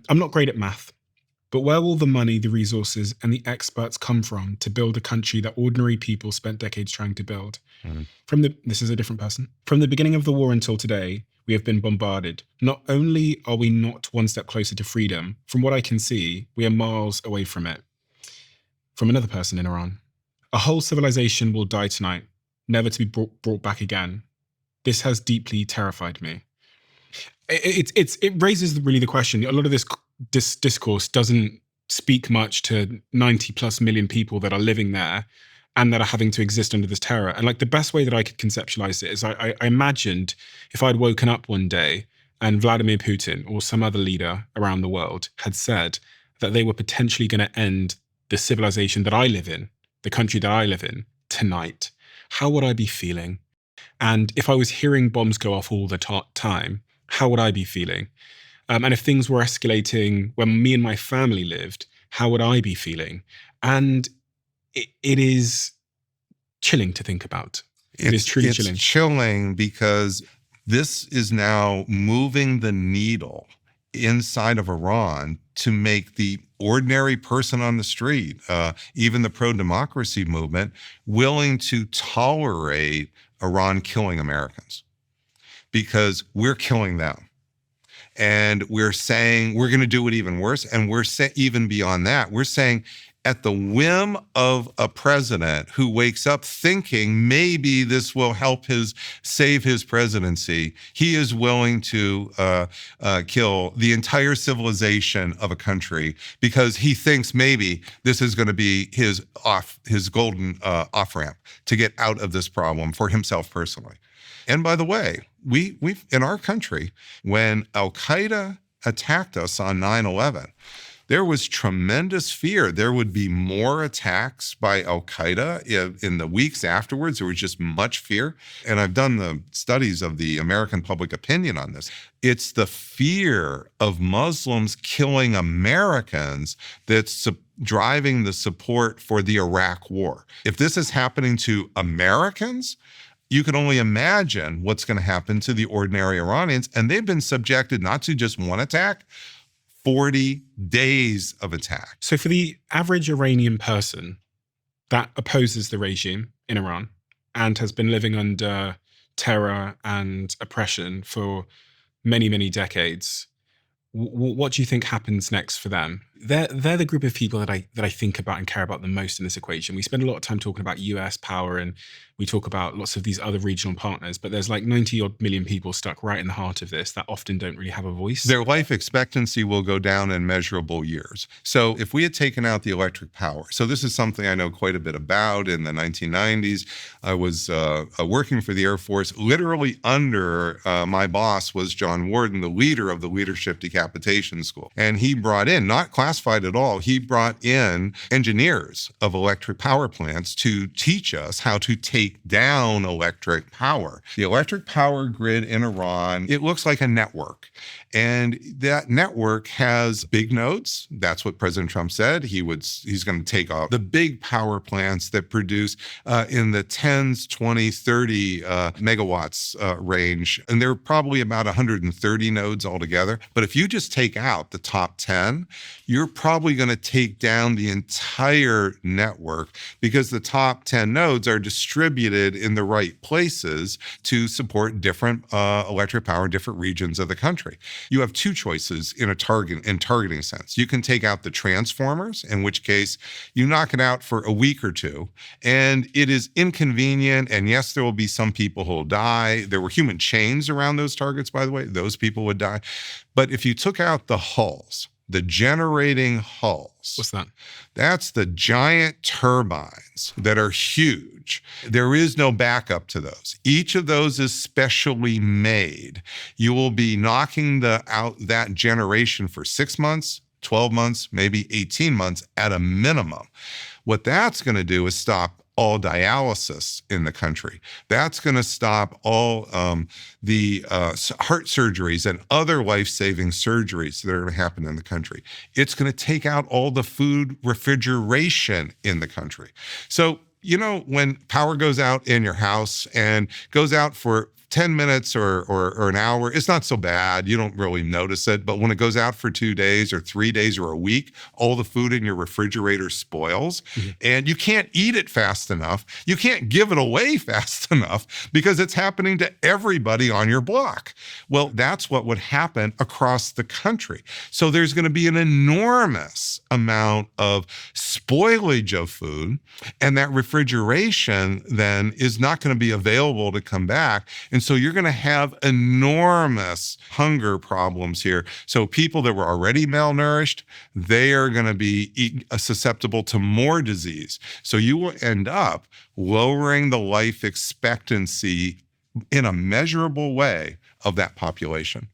I'm not great at math, but where will the money, the resources, and the experts come from to build a country that ordinary people spent decades trying to build? This is a different person. From the beginning of the war until today, we have been bombarded. Not only are we not one step closer to freedom, from what I can see, we are miles away from it. From another person in Iran. A whole civilization will die tonight, never to be brought back again. This has deeply terrified me. It raises really the question. A lot of this discourse doesn't speak much to 90 plus million people that are living there and that are having to exist under this terror. And like the best way that I could conceptualize it is I imagined if I'd woken up one day and Vladimir Putin or some other leader around the world had said that they were potentially going to end the civilization that I live in, the country that I live in, tonight, how would I be feeling? And if I was hearing bombs go off all the time, how would I be feeling? And if things were escalating when me and my family lived, how would I be feeling? And it is chilling to think about. It is truly chilling. It's chilling because this is now moving the needle inside of Iran to make the ordinary person on the street, even the pro-democracy movement, willing to tolerate Iran killing Americans because we're killing them. And we're saying we're going to do it even worse. And we're even beyond that, we're saying at the whim of a president who wakes up thinking maybe this will help save his presidency, he is willing to kill the entire civilization of a country because he thinks maybe this is going to be his golden off-ramp to get out of this problem for himself personally. And by the way, we've in our country, when Al-Qaeda attacked us on 9/11, there was tremendous fear. There would be more attacks by Al-Qaeda in the weeks afterwards. There was just much fear. And I've done the studies of the American public opinion on this. It's the fear of Muslims killing Americans that's driving the support for the Iraq war. If this is happening to Americans, you can only imagine what's going to happen to the ordinary Iranians. And they've been subjected not to just one attack, 40 days of attack. So for the average Iranian person that opposes the regime in Iran and has been living under terror and oppression for many, many decades, what do you think happens next for them? They're the group of people that I think about and care about the most in this equation. We spend a lot of time talking about US power and we talk about lots of these other regional partners, but there's like 90 odd million people stuck right in the heart of this that often don't really have a voice. Their life expectancy will go down in measurable years. So if we had taken out the electric power, so this is something I know quite a bit about. In the 1990s, I was working for the Air Force. Literally under my boss was John Warden, the leader of the Leadership Decapitation School. And he brought in, not classified at all, he brought in engineers of electric power plants to teach us how to take down electric power. The electric power grid in Iran, it looks like a network. And that network has big nodes. That's what President Trump said. He's going to take off the big power plants that produce in the 10s, 20, 30 megawatts range. And there are probably about 130 nodes altogether. But if you just take out the top 10, you're probably going to take down the entire network because the top 10 nodes are distributed in the right places to support different electric power in different regions of the country. You have two choices in targeting sense. You can take out the transformers, in which case you knock it out for a week or two, and it is inconvenient. And yes, there will be some people who will die. There were human chains around those targets, by the way. Those people would die. But if you took out the hulls, the generating hulls. What's that? That's the giant turbines that are huge. There is no backup to those. Each of those is specially made. You will be knocking out that generation for 6 months, 12 months, maybe 18 months at a minimum. What that's going to do is stop all dialysis in the country. That's going to stop all the heart surgeries and other life-saving surgeries that are going to happen in the country. It's going to take out all the food refrigeration in the country. So, you know, when power goes out in your house and goes out for 10 minutes or an hour, it's not so bad. You don't really notice it. But when it goes out for 2 days or 3 days or a week, all the food in your refrigerator spoils and you can't eat it fast enough. You can't give it away fast enough because it's happening to everybody on your block. Well, that's what would happen across the country. So there's going to be an enormous amount of spoilage of food, and that refrigeration then is not going to be available to come back. And so you're going to have enormous hunger problems here. So people that were already malnourished, they are going to be susceptible to more disease. So you will end up lowering the life expectancy in a measurable way of that population.